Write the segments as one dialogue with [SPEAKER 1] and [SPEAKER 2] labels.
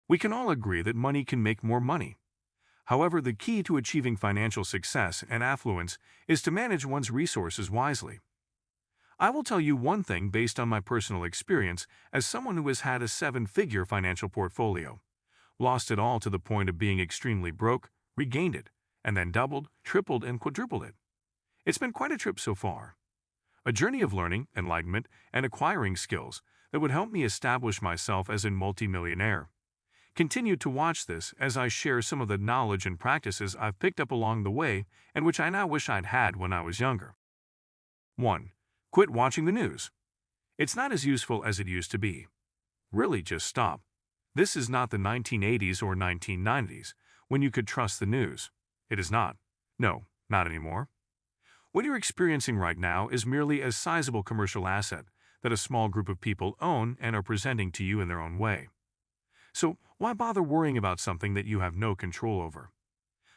[SPEAKER 1] We can all agree that money can make more money. However, the key to achieving financial success and affluence is to manage one's resources wisely. I will tell you one thing based on my personal experience as someone who has had a seven-figure financial portfolio, lost it all to the point of being extremely broke, regained it, and then doubled, tripled, and quadrupled it. It's been quite a trip so far. A journey of learning, enlightenment, and acquiring skills that would help me establish myself as a multimillionaire. Continue to watch this as I share some of the knowledge and practices I've picked up along the way and which I now wish I'd had when I was younger. 1. Quit watching the news. It's not as useful as it used to be. Really, just stop. This is not the 1980s or 1990s, when you could trust the news. It is not. No, not anymore. What you're experiencing right now is merely a sizable commercial asset that a small group of people own and are presenting to you in their own way. So, why bother worrying about something that you have no control over?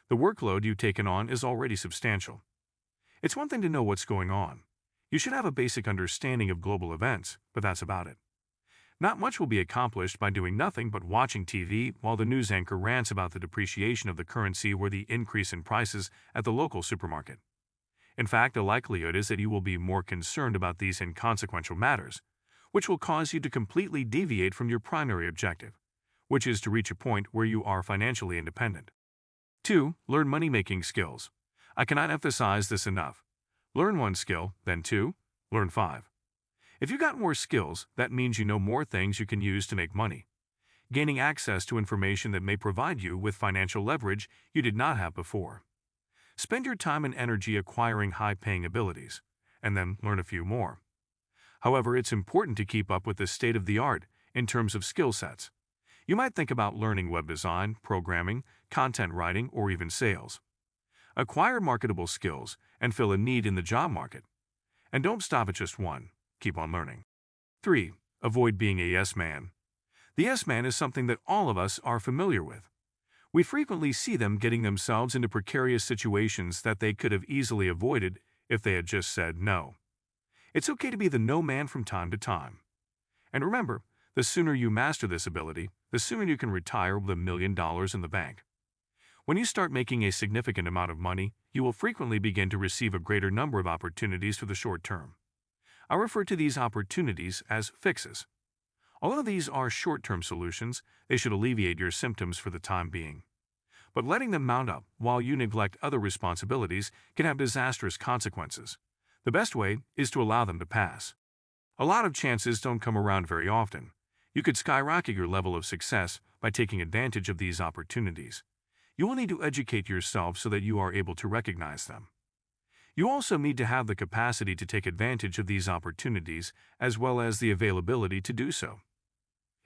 [SPEAKER 1] The workload you've taken on is already substantial. It's one thing to know what's going on. You should have a basic understanding of global events, but that's about it. Not much will be accomplished by doing nothing but watching TV while the news anchor rants about the depreciation of the currency or the increase in prices at the local supermarket. In fact, the likelihood is that you will be more concerned about these inconsequential matters, which will cause you to completely deviate from your primary objective, which is to reach a point where you are financially independent. 2. Learn money-making skills. I cannot emphasize this enough. Learn one skill, then 2, learn 5. If you got more skills, that means you know more things you can use to make money, gaining access to information that may provide you with financial leverage you did not have before. Spend your time and energy acquiring high-paying abilities, and then learn a few more. However, it's important to keep up with the state-of-the-art in terms of skill sets. You might think about learning web design, programming, content writing, or even sales. Acquire marketable skills and fill a need in the job market. And don't stop at just one. Keep on learning. 3. Avoid being a yes man. The yes man is something that all of us are familiar with. We frequently see them getting themselves into precarious situations that they could have easily avoided if they had just said no. It's okay to be the no man from time to time. And remember, the sooner you master this ability, the sooner you can retire with $1 million in the bank. When you start making a significant amount of money, you will frequently begin to receive a greater number of opportunities for the short term. I refer to these opportunities as fixes. Although these are short-term solutions, they should alleviate your symptoms for the time being. But letting them mount up while you neglect other responsibilities can have disastrous consequences. The best way is to allow them to pass. A lot of chances don't come around very often. You could skyrocket your level of success by taking advantage of these opportunities. You will need to educate yourself so that you are able to recognize them. You also need to have the capacity to take advantage of these opportunities as well as the availability to do so.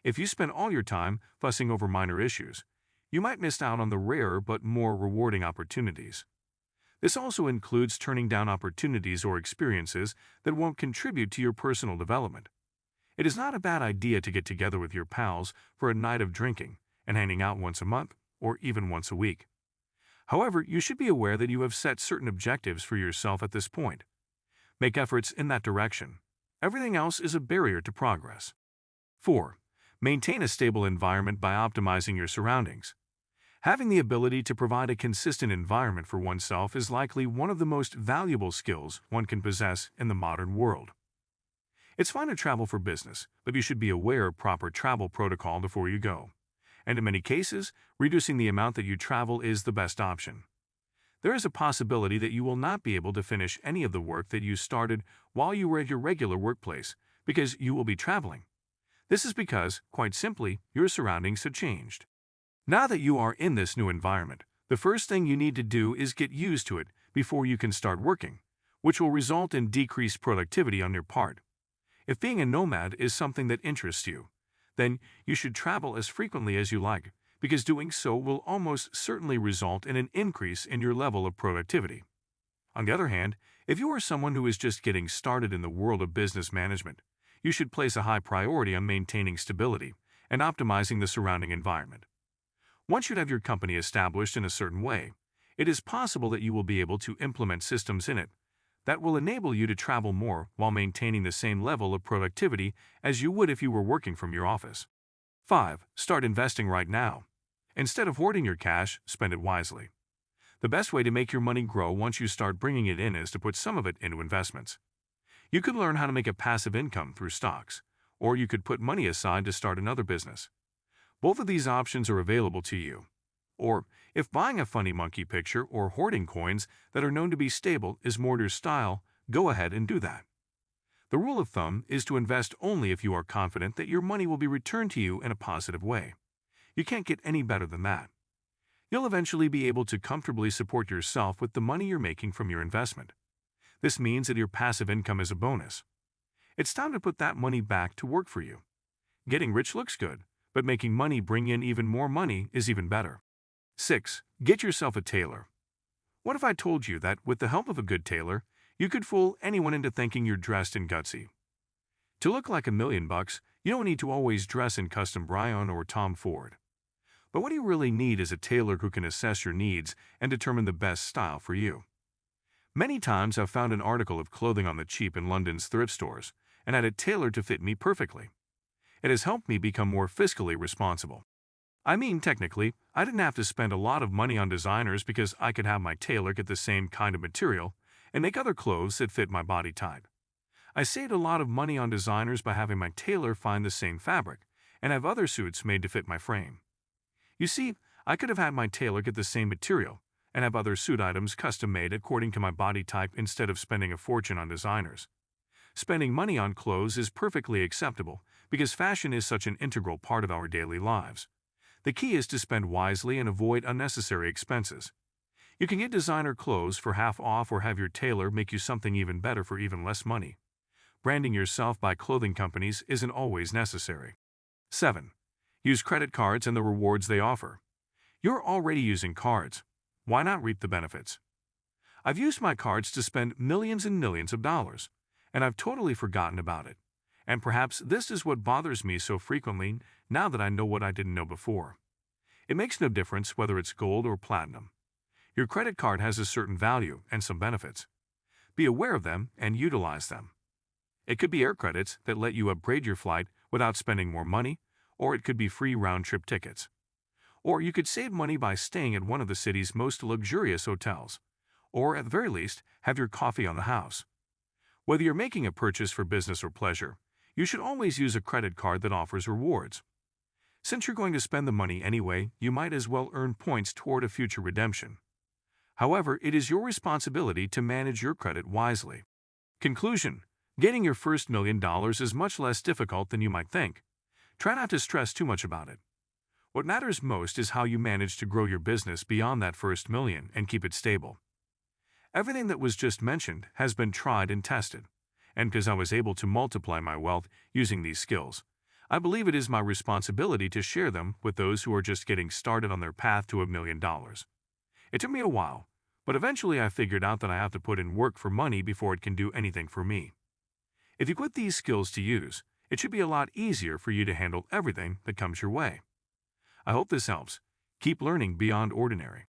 [SPEAKER 1] If you spend all your time fussing over minor issues, you might miss out on the rarer but more rewarding opportunities. This also includes turning down opportunities or experiences that won't contribute to your personal development. It is not a bad idea to get together with your pals for a night of drinking and hanging out once a month or even once a week. However, you should be aware that you have set certain objectives for yourself at this point. Make efforts in that direction. Everything else is a barrier to progress. 4. Maintain a stable environment by optimizing your surroundings. Having the ability to provide a consistent environment for oneself is likely one of the most valuable skills one can possess in the modern world. It's fine to travel for business, but you should be aware of proper travel protocol before you go. And in many cases, reducing the amount that you travel is the best option. There is a possibility that you will not be able to finish any of the work that you started while you were at your regular workplace because you will be traveling. This is because, quite simply, your surroundings have changed. Now that you are in this new environment, the first thing you need to do is get used to it before you can start working, which will result in decreased productivity on your part. If being a nomad is something that interests you, then you should travel as frequently as you like, because doing so will almost certainly result in an increase in your level of productivity. On the other hand, if you are someone who is just getting started in the world of business management, you should place a high priority on maintaining stability and optimizing the surrounding environment. Once you have your company established in a certain way, it is possible that you will be able to implement systems in it that will enable you to travel more while maintaining the same level of productivity as you would if you were working from your office. 5. Start investing right now. Instead of hoarding your cash, spend it wisely. The best way to make your money grow once you start bringing it in is to put some of it into investments. You could learn how to make a passive income through stocks, or you could put money aside to start another business. Both of these options are available to you. Or, if buying a funny monkey picture or hoarding coins that are known to be stable is more your style, go ahead and do that. The rule of thumb is to invest only if you are confident that your money will be returned to you in a positive way. You can't get any better than that. You'll eventually be able to comfortably support yourself with the money you're making from your investment. This means that your passive income is a bonus. It's time to put that money back to work for you. Getting rich looks good, but making money bring in even more money is even better. 6. Get yourself a tailor. What if I told you that, with the help of a good tailor, you could fool anyone into thinking you're dressed in gutsy? To look like $1,000,000, you don't need to always dress in custom Brian or Tom Ford. But what you really need is a tailor who can assess your needs and determine the best style for you. Many times I've found an article of clothing on the cheap in London's thrift stores and had it tailored to fit me perfectly. It has helped me become more fiscally responsible. I mean, technically, I didn't have to spend a lot of money on designers because I could have my tailor get the same kind of material and make other clothes that fit my body type. I saved a lot of money on designers by having my tailor find the same fabric and have other suits made to fit my frame. You see, I could have had my tailor get the same material and have other suit items custom-made according to my body type instead of spending a fortune on designers. Spending money on clothes is perfectly acceptable because fashion is such an integral part of our daily lives. The key is to spend wisely and avoid unnecessary expenses. You can get designer clothes for half off or have your tailor make you something even better for even less money. Branding yourself by clothing companies isn't always necessary. 7. Use credit cards and the rewards they offer. You're already using cards. Why not reap the benefits? I've used my cards to spend millions and millions of dollars, and I've totally forgotten about it. And perhaps this is what bothers me so frequently now that I know what I didn't know before. It makes no difference whether it's gold or platinum. Your credit card has a certain value and some benefits. Be aware of them and utilize them. It could be air credits that let you upgrade your flight without spending more money, or it could be free round-trip tickets. Or you could save money by staying at one of the city's most luxurious hotels, or at the very least, have your coffee on the house. Whether you're making a purchase for business or pleasure, you should always use a credit card that offers rewards. Since you're going to spend the money anyway, you might as well earn points toward a future redemption. However, it is your responsibility to manage your credit wisely. Conclusion: getting your first $1,000,000 is much less difficult than you might think. Try not to stress too much about it. What matters most is how you manage to grow your business beyond that first million and keep it stable. Everything that was just mentioned has been tried and tested, and because I was able to multiply my wealth using these skills, I believe it is my responsibility to share them with those who are just getting started on their path to $1,000,000. It took me a while, but eventually I figured out that I have to put in work for money before it can do anything for me. If you put these skills to use, it should be a lot easier for you to handle everything that comes your way. I hope this helps. Keep learning beyond ordinary.